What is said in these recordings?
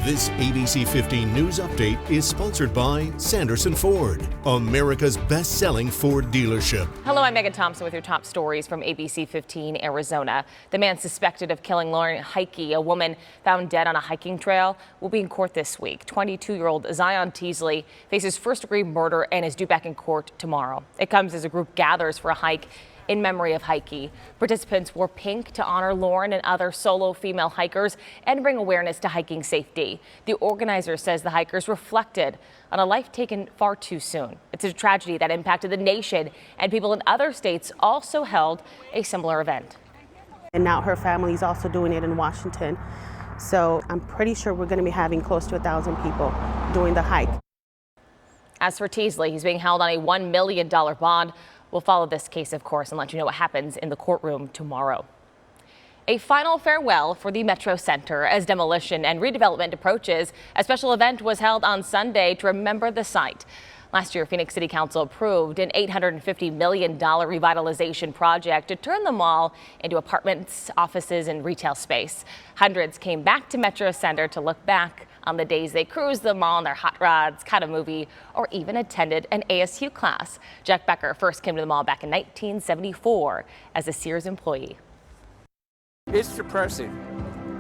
This ABC 15 News Update is sponsored by Sanderson Ford, America's best-selling Ford dealership. Hello, I'm Megan Thompson with your top stories from ABC15 Arizona. The man suspected of killing Lauren Heike, a woman found dead on a hiking trail, will be in court this week. 22-year-old Zion Teasley faces first-degree murder and is due back in court tomorrow. It comes as a group gathers for a hike in memory of Heike. Participants wore pink to honor Lauren and other solo female hikers and bring awareness to hiking safety. The organizer says the hikers reflected on a life taken far too soon. It's a tragedy that impacted the nation, and people in other states also held a similar event. And now her family is also doing it in Washington. So I'm pretty sure we're going to be having close to 1,000 people doing the hike. As for Teasley, he's being held on a $1 million bond. We'll follow this case, of course, and let you know what happens in the courtroom tomorrow. A final farewell for the Metrocenter as demolition and redevelopment approaches. A special event was held on Sunday to remember the site. Last year, Phoenix City Council approved an $850 million revitalization project to turn the mall into apartments, offices, and retail space. Hundreds came back to Metrocenter to look back on the days they cruised the mall in their hot rods, caught a movie, or even attended an ASU class. Jack Becker first came to the mall back in 1974 as a Sears employee. It's depressing.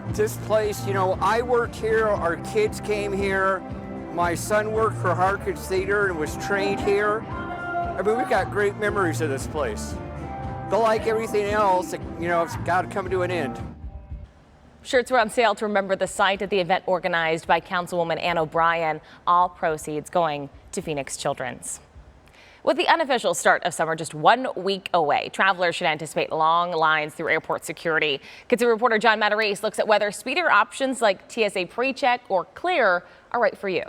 This place, I worked here, our kids came here. My son worked for Harkins Theater and was trained here. We've got great memories of this place. But like everything else, it's got to come to an end. Shirts were on sale to remember the site at the event organized by Councilwoman Ann O'Brien. All proceeds going to Phoenix Children's. With the unofficial start of summer just 1 week away, travelers should anticipate long lines through airport security. Kids reporter John Matarese looks at whether speedier options like TSA Precheck or Clear are right for you.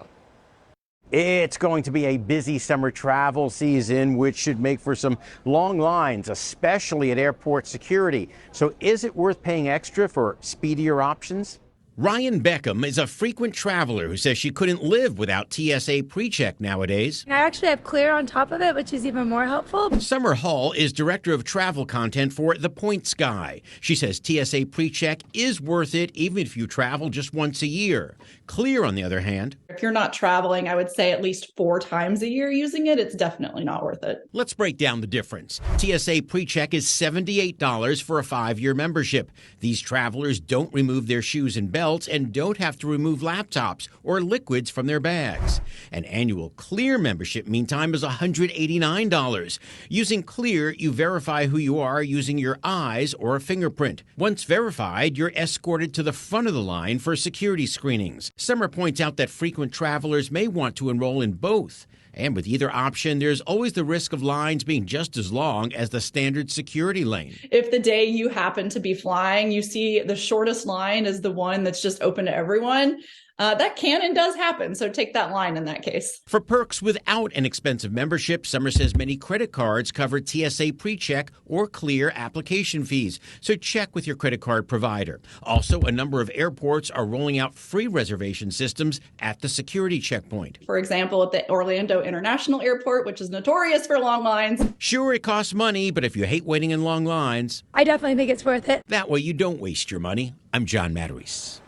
It's going to be a busy summer travel season, which should make for some long lines, especially at airport security. So is it worth paying extra for speedier options? Ryan Beckham is a frequent traveler who says she couldn't live without TSA Precheck nowadays. I actually have Clear on top of it, which is even more helpful. Summer Hall is director of travel content for The Points Guy. She says TSA Precheck is worth it even if you travel just once a year. Clear, on the other hand, if you're not traveling, I would say at least 4 times a year using it, it's definitely not worth it. Let's break down the difference. TSA Precheck is $78 for a 5-year membership. These travelers don't remove their shoes and belts and don't have to remove laptops or liquids from their bags. An annual Clear membership, meantime, is $189. Using Clear, you verify who you are using your eyes or a fingerprint. Once verified, you're escorted to the front of the line for security screenings. Summer points out that frequent travelers may want to enroll in both. And with either option, there's always the risk of lines being just as long as the standard security lane. If the day you happen to be flying, you see the shortest line is the one that's just open to everyone, that can and does happen. So take that line in that case. For perks without an expensive membership, Summer says many credit cards cover TSA Precheck or Clear application fees. So check with your credit card provider. Also, a number of airports are rolling out free reservation systems at the security checkpoint. For example, at the Orlando International Airport, which is notorious for long lines. Sure, it costs money, but if you hate waiting in long lines, I definitely think it's worth it. That way you don't waste your money. I'm John Matarese.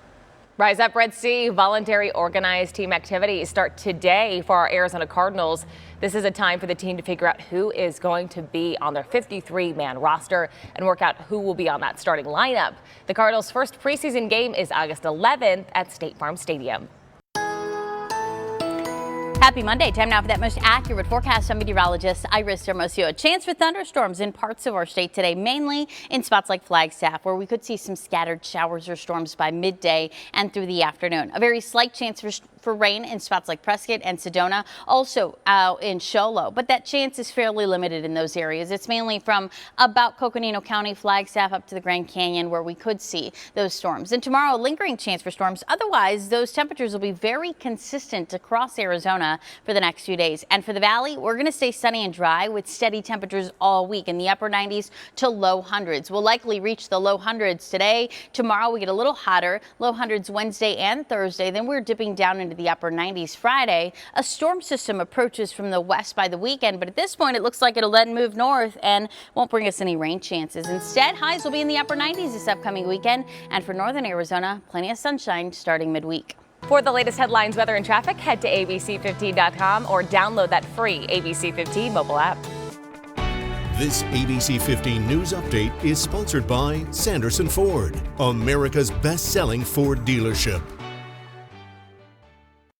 Rise Up Red Sea voluntary organized team activities start today for our Arizona Cardinals. This is a time for the team to figure out who is going to be on their 53-man roster and work out who will be on that starting lineup. The Cardinals' first preseason game is August 11th at State Farm Stadium. Happy Monday. Time now for that most accurate forecast. I'm meteorologist Iris Hermosillo. A chance for thunderstorms in parts of our state today, mainly in spots like Flagstaff, where we could see some scattered showers or storms by midday and through the afternoon. A very slight chance for rain in spots like Prescott and Sedona, also out in Show Low, but that chance is fairly limited in those areas. It's mainly from about Coconino County, Flagstaff up to the Grand Canyon, where we could see those storms. And tomorrow, a lingering chance for storms. Otherwise, those temperatures will be very consistent across Arizona for the next few days. And for the valley, we're going to stay sunny and dry with steady temperatures all week in the upper 90s to low hundreds. We'll likely reach the low hundreds today. Tomorrow we get a little hotter, low hundreds Wednesday and Thursday. Then we're dipping down into the upper 90s Friday. A storm system approaches from the west by the weekend, but at this point it looks like it'll then move north and won't bring us any rain chances. Instead, highs will be in the upper 90s this upcoming weekend. And for northern Arizona, plenty of sunshine starting midweek. For the latest headlines, weather, and traffic, head to abc15.com or download that free ABC15 mobile app. This ABC 15 News Update is sponsored by Sanderson Ford, America's best-selling Ford dealership.